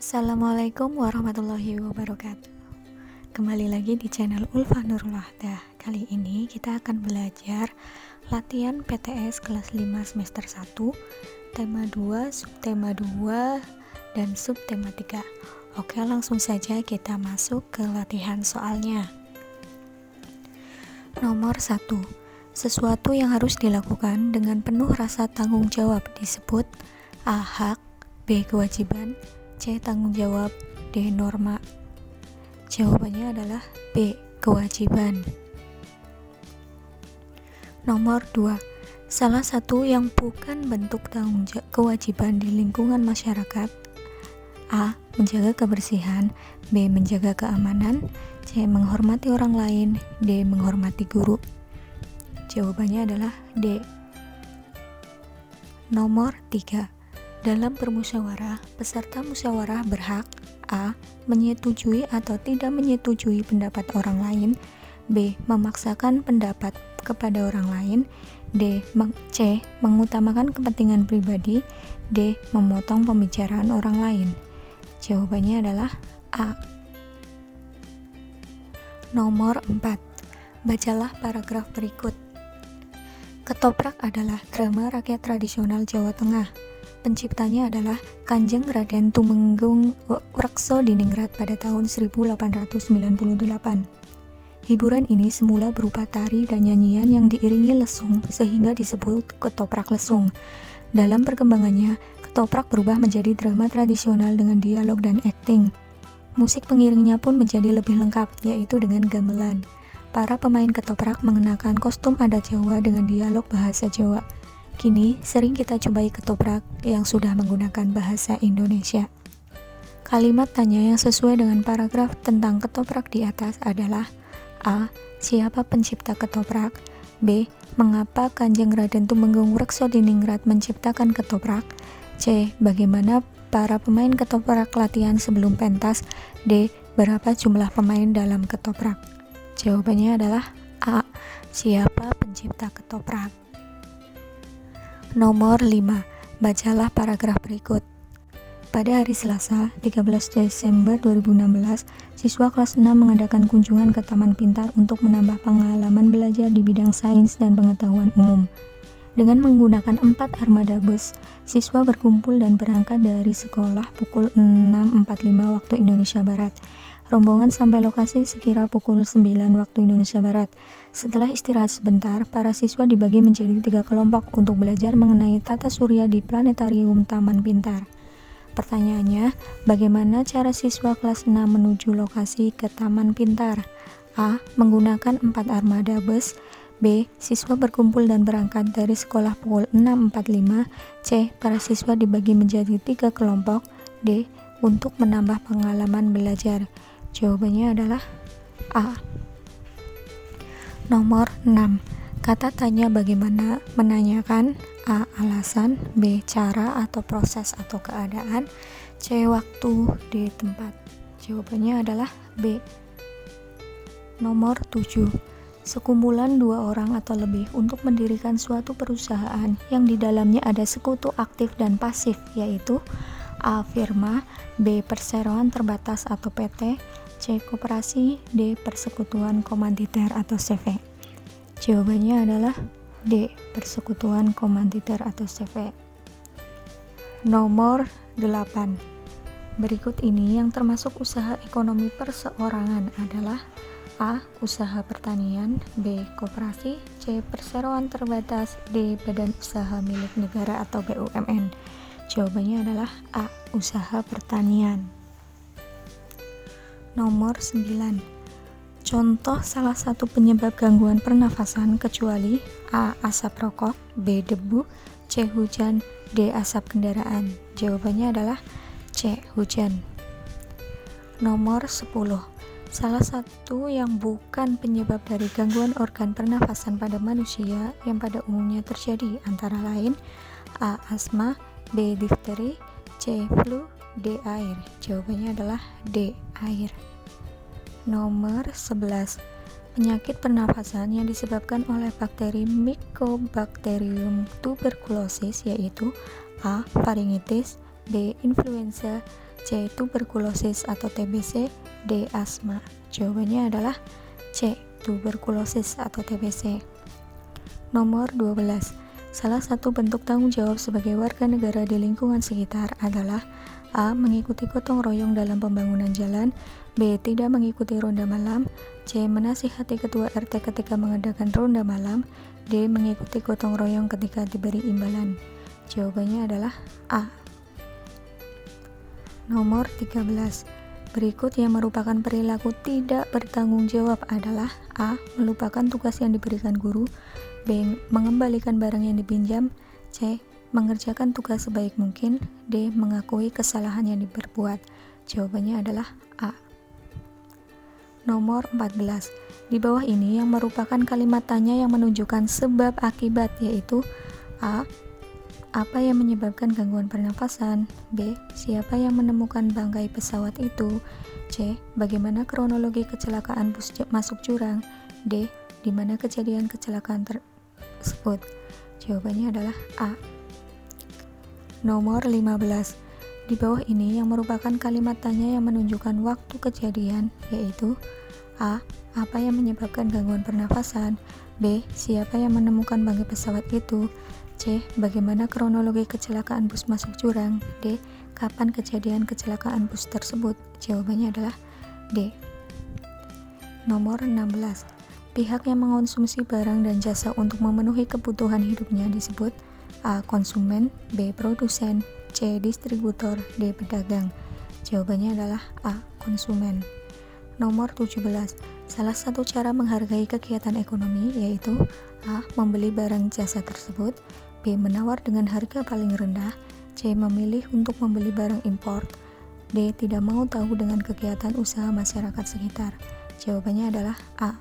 Assalamualaikum warahmatullahi wabarakatuh. Kembali lagi di channel Ulfa Nurul Wahdah. Kali ini kita akan belajar latihan PTS kelas 5 semester 1, tema 2, subtema 2, dan subtema 3. Oke, langsung saja kita masuk ke latihan soalnya. Nomor 1. Sesuatu yang harus dilakukan dengan penuh rasa tanggung jawab disebut A. Hak, B. Kewajiban, C. Tanggung jawab, D. Norma. Jawabannya adalah B. Kewajiban. Nomor 2. Salah satu yang bukan bentuk kewajiban di lingkungan masyarakat: A. Menjaga kebersihan, B. Menjaga keamanan, C. Menghormati orang lain, D. Menghormati guru. Jawabannya adalah D. Nomor 3. Dalam bermusyawarah, peserta musyawarah berhak A. Menyetujui atau tidak menyetujui pendapat orang lain, B. Memaksakan pendapat kepada orang lain, C. Mengutamakan kepentingan pribadi, D. Memotong pembicaraan orang lain. Jawabannya adalah A. Nomor 4. Bacalah paragraf berikut. Ketoprak adalah drama rakyat tradisional Jawa Tengah. Penciptanya adalah Kanjeng Raden Tumenggung Wreksodiningrat pada tahun 1898. Hiburan ini semula berupa tari dan nyanyian yang diiringi lesung sehingga disebut ketoprak lesung. Dalam perkembangannya, ketoprak berubah menjadi drama tradisional dengan dialog dan akting. Musik pengiringnya pun menjadi lebih lengkap, yaitu dengan gamelan. Para pemain ketoprak mengenakan kostum adat Jawa dengan dialog bahasa Jawa. Kini sering kita jumpai ketoprak yang sudah menggunakan bahasa Indonesia. Kalimat tanya yang sesuai dengan paragraf tentang ketoprak di atas adalah A. Siapa pencipta ketoprak? B. Mengapa Kanjeng Raden Tumenggung Wreksodiningrat menciptakan ketoprak? C. Bagaimana para pemain ketoprak latihan sebelum pentas? D. Berapa jumlah pemain dalam ketoprak? Jawabannya adalah A. Siapa pencipta ketoprak? Nomor 5. Bacalah paragraf berikut. Pada hari Selasa, 13 Desember 2016, siswa kelas 6 mengadakan kunjungan ke Taman Pintar untuk menambah pengalaman belajar di bidang sains dan pengetahuan umum. Dengan menggunakan 4 armada bus, siswa berkumpul dan berangkat dari sekolah pukul 6.45 waktu Indonesia Barat. Rombongan sampai lokasi sekira pukul 9 waktu Indonesia Barat. Setelah istirahat sebentar, para siswa dibagi menjadi 3 kelompok untuk belajar mengenai tata surya di planetarium Taman Pintar. Pertanyaannya, bagaimana cara siswa kelas 6 menuju lokasi ke Taman Pintar? A. Menggunakan 4 armada bus. B. Siswa berkumpul dan berangkat dari sekolah pukul 6.45. C. Para siswa dibagi menjadi 3 kelompok. D. Untuk menambah pengalaman belajar. Jawabannya adalah A. Nomor 6. Kata tanya bagaimana menanyakan: A. Alasan, B. Cara atau proses atau keadaan, C. Waktu, D. Tempat. Jawabannya adalah B. Nomor 7. Sekumpulan 2 orang atau lebih untuk mendirikan suatu perusahaan yang di dalamnya ada sekutu aktif dan pasif, yaitu A. Firma, B. Perseroan terbatas atau PT, C. Koperasi, D. Persekutuan komanditer atau CV. Jawabannya adalah D. Persekutuan komanditer atau CV. Nomor 8. Berikut ini yang termasuk usaha ekonomi perseorangan adalah A. Usaha pertanian, B. Koperasi, C. Perseroan terbatas, D. Badan usaha milik negara atau BUMN. Jawabannya adalah A. Usaha pertanian. Nomor 9. Contoh salah satu penyebab gangguan pernafasan kecuali A. Asap rokok, B. Debu, C. Hujan, D. Asap kendaraan. Jawabannya adalah C. Hujan. Nomor 10. Salah satu yang bukan penyebab dari gangguan organ pernafasan pada manusia yang pada umumnya terjadi antara lain A. Asma, B. Difteri, C. Flu, D. Air. Jawabannya adalah D. Air. Nomor 11. Penyakit pernafasan yang disebabkan oleh bakteri Mycobacterium tuberculosis yaitu A. Faringitis, B. Influenza, C. Tuberkulosis atau TBC, D. Asma. Jawabannya adalah C. Tuberkulosis atau TBC. Nomor 12. Salah satu bentuk tanggung jawab sebagai warga negara di lingkungan sekitar adalah A. Mengikuti gotong royong dalam pembangunan jalan, B. Tidak mengikuti ronda malam, C. Menasihati ketua RT ketika mengadakan ronda malam, D. Mengikuti gotong royong ketika diberi imbalan. Jawabannya adalah A. Nomor 13. Berikut yang merupakan perilaku tidak bertanggung jawab adalah A. Melupakan tugas yang diberikan guru, B. Mengembalikan barang yang dipinjam, C. Mengerjakan tugas sebaik mungkin, D. Mengakui kesalahan yang diperbuat. Jawabannya adalah A. Nomor 14. Di bawah ini yang merupakan kalimat tanya yang menunjukkan sebab akibat, yaitu A. Apa yang menyebabkan gangguan pernafasan? B. Siapa yang menemukan bangkai pesawat itu? C. Bagaimana kronologi kecelakaan bus masuk jurang? D. Di mana kejadian kecelakaan tersebut? Jawabannya adalah A. Nomor 15. Di bawah ini yang merupakan kalimat tanya yang menunjukkan waktu kejadian, yaitu A. Apa yang menyebabkan gangguan pernafasan? B. Siapa yang menemukan bangkai pesawat itu? C. Bagaimana kronologi kecelakaan bus masuk jurang? D. Kapan kejadian kecelakaan bus tersebut? Jawabannya adalah D. Nomor 16. Pihak yang mengonsumsi barang dan jasa untuk memenuhi kebutuhan hidupnya disebut A. Konsumen, B. Produsen, C. Distributor, D. Pedagang. Jawabannya adalah A. Konsumen. Nomor 17. Salah satu cara menghargai kegiatan ekonomi yaitu A. Membeli barang jasa tersebut, B. Menawar dengan harga paling rendah, C. Memilih untuk membeli barang impor, D. Tidak mau tahu dengan kegiatan usaha masyarakat sekitar. Jawabannya adalah A.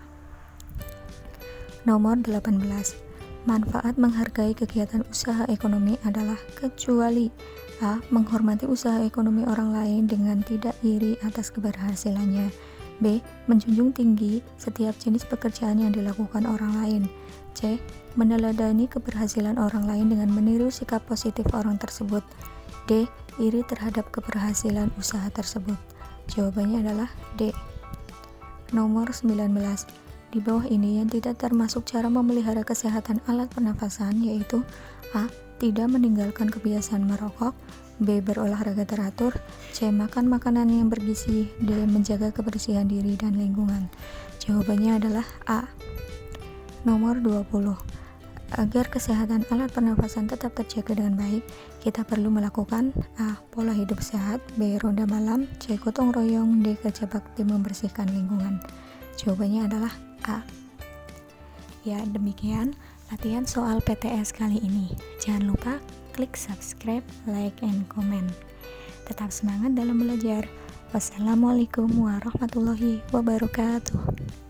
Nomor 18. Manfaat menghargai kegiatan usaha ekonomi adalah kecuali A. Menghormati usaha ekonomi orang lain dengan tidak iri atas keberhasilannya, B. Menjunjung tinggi setiap jenis pekerjaan yang dilakukan orang lain, C. Meneladani keberhasilan orang lain dengan meniru sikap positif orang tersebut, D. Iri terhadap keberhasilan usaha tersebut. Jawabannya adalah D. Nomor 19. Di bawah ini yang tidak termasuk cara memelihara kesehatan alat pernafasan yaitu A. Tidak meninggalkan kebiasaan merokok, B. Berolahraga teratur, C. Makan makanan yang bergizi, D. Menjaga kebersihan diri dan lingkungan. Jawabannya adalah A. Nomor 20. Agar kesehatan alat pernafasan tetap terjaga dengan baik, kita perlu melakukan A. Pola hidup sehat, B. Ronda malam, C. Gotong royong, D. Kerja bakti membersihkan lingkungan. Jawabannya adalah A. Ya, demikian latihan soal PTS kali ini. Jangan lupa klik subscribe, like, and comment. Tetap semangat dalam belajar. Wassalamualaikum warahmatullahi wabarakatuh.